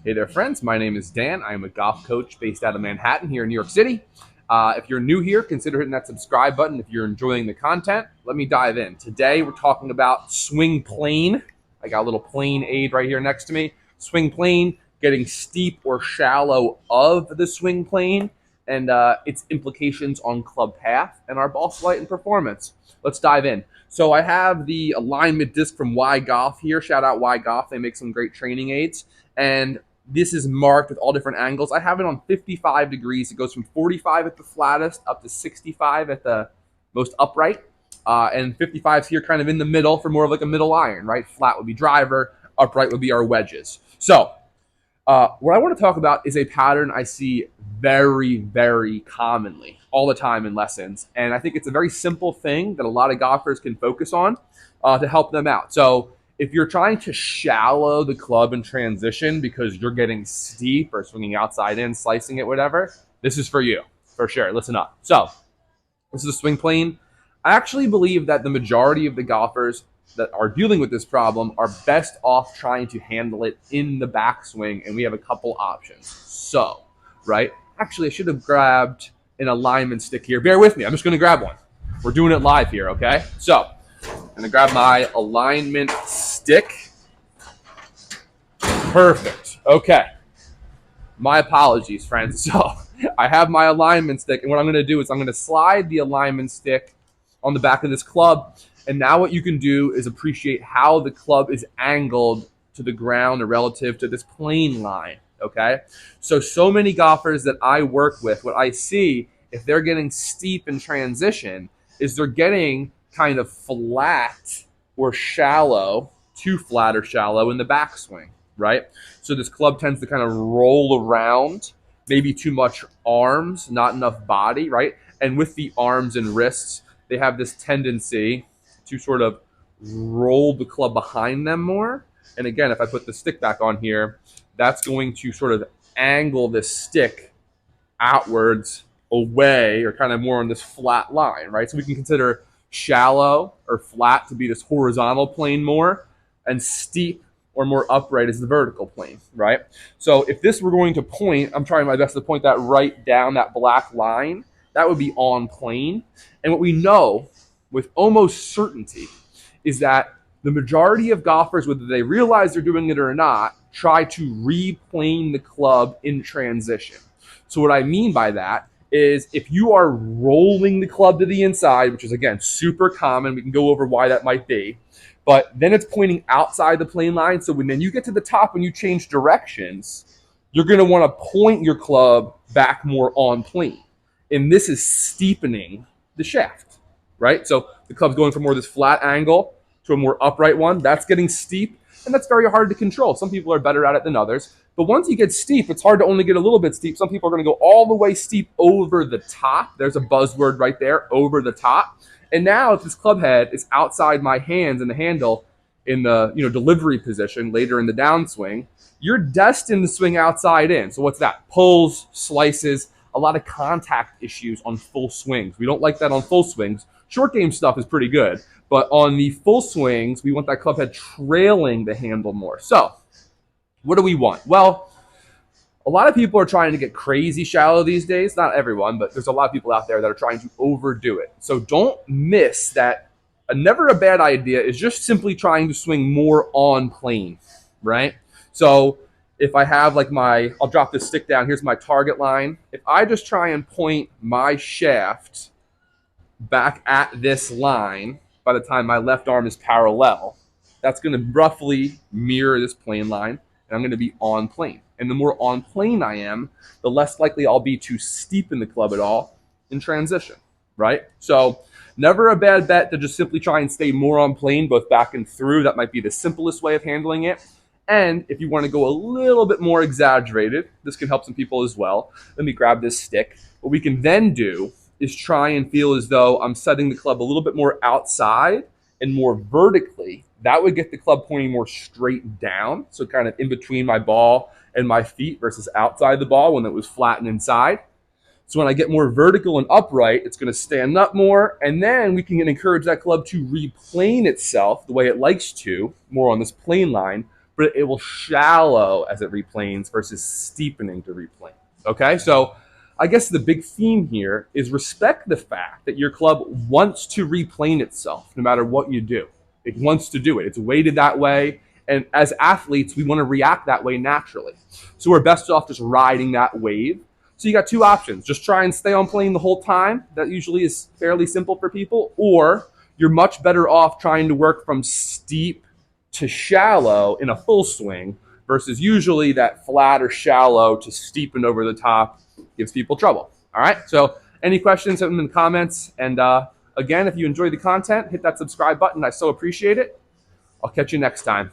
Hey there, friends. My name is Dan. I am a golf coach based out of Manhattan here in New York City. If you're new here, consider hitting that subscribe button. If you're enjoying the content, let me dive in. Today, we're talking about swing plane. I got a little plane aid right here next to me. Swing plane, getting steep or shallow of the swing plane, and its implications on club path and our ball flight and performance. Let's dive in. So I have the alignment disc from Y Golf here. Shout out Y Golf. They make some great training aids. And this is marked with all different angles. I have it on 55 degrees. It goes from 45 at the flattest up to 65 at the most upright. And 55 is here kind of in the middle for more of like a middle iron, right? Flat would be driver, upright would be our wedges. So what I want to talk about is a pattern I see very, very commonly all the time in lessons. And I think it's a very simple thing that a lot of golfers can focus on to help them out. So if you're trying to shallow the club in transition because you're getting steep or swinging outside in, slicing it, whatever, this is for you, for sure. Listen up. So this is a swing plane. I actually believe that the majority of the golfers that are dealing with this problem are best off trying to handle it in the backswing, and we have a couple options. So, right? Actually, I should have grabbed an alignment stick here. Bear with me. I'm just going to grab one. We're doing it live here, okay? So, I'm going to grab my alignment stick. Perfect. Okay. My apologies, friends. So, I have my alignment stick, and what I'm going to do is I'm going to slide the alignment stick on the back of this club. And now what you can do is appreciate how the club is angled to the ground or relative to this plane line, okay? So many golfers that I work with, what I see, if they're getting steep in transition, is they're getting kind of flat or shallow, too flat or shallow in the backswing, right? So this club tends to kind of roll around, maybe too much arms, not enough body, right? And with the arms and wrists, they have this tendency to sort of roll the club behind them more. And again, if I put the stick back on here, that's going to sort of angle this stick outwards away or kind of more on this flat line, right? So we can consider shallow or flat to be this horizontal plane more, and steep or more upright is the vertical plane, right? So if this were going to point, I'm trying my best to point that right down that black line, that would be on plane. And what we know with almost certainty is that the majority of golfers, whether they realize they're doing it or not, try to replane the club in transition. So what I mean by that is if you are rolling the club to the inside, which is again super common, we can go over why that might be, but then it's pointing outside the plane line. So when then you get to the top and you change directions, you're going to want to point your club back more on plane. And this is steepening the shaft. Right? So the club's going from more this flat angle to a more upright one. That's getting steep, and that's very hard to control. Some people are better at it than others. But once you get steep, it's hard to only get a little bit steep. Some people are going to go all the way steep over the top. There's a buzzword right there, over the top. And now if this club head is outside my hands and the handle in the delivery position later in the downswing, you're destined to swing outside in. So what's that? Pulls, slices, a lot of contact issues on full swings. We don't like that on full swings. Short game stuff is pretty good, but on the full swings, we want that club head trailing the handle more. So what do we want? Well, a lot of people are trying to get crazy shallow these days. Not everyone, but there's a lot of people out there that are trying to overdo it. So don't miss that. Never a bad idea is just simply trying to swing more on plane, right? So if I have I'll drop this stick down. Here's my target line. If I just try and point my shaft back at this line by the time my left arm is parallel, that's going to roughly mirror this plane line, and I'm going to be on plane. And the more on plane I am, the less likely I'll be to steepen the club at all in transition, right? So never a bad bet to just simply try and stay more on plane, both back and through. That might be the simplest way of handling it. And if you want to go a little bit more exaggerated, this can help some people as well. Let me grab this stick. What we can then do is try and feel as though I'm setting the club a little bit more outside and more vertically. That would get the club pointing more straight down, so kind of in between my ball and my feet versus outside the ball when it was flat and inside. So when I get more vertical and upright, it's going to stand up more, and then we can encourage that club to replane itself the way it likes to, more on this plane line, but it will shallow as it replanes versus steepening to replane. Okay, so I guess the big theme here is respect the fact that your club wants to replane itself no matter what you do. It wants to do it. It's weighted that way. And as athletes, we want to react that way naturally. So we're best off just riding that wave. So you got two options. Just try and stay on plane the whole time. That usually is fairly simple for people. Or you're much better off trying to work from steep to shallow in a full swing versus usually that flat or shallow to steep and over the top gives people trouble. All right. So any questions, have them in the comments. And again, if you enjoy the content, hit that subscribe button. I so appreciate it. I'll catch you next time.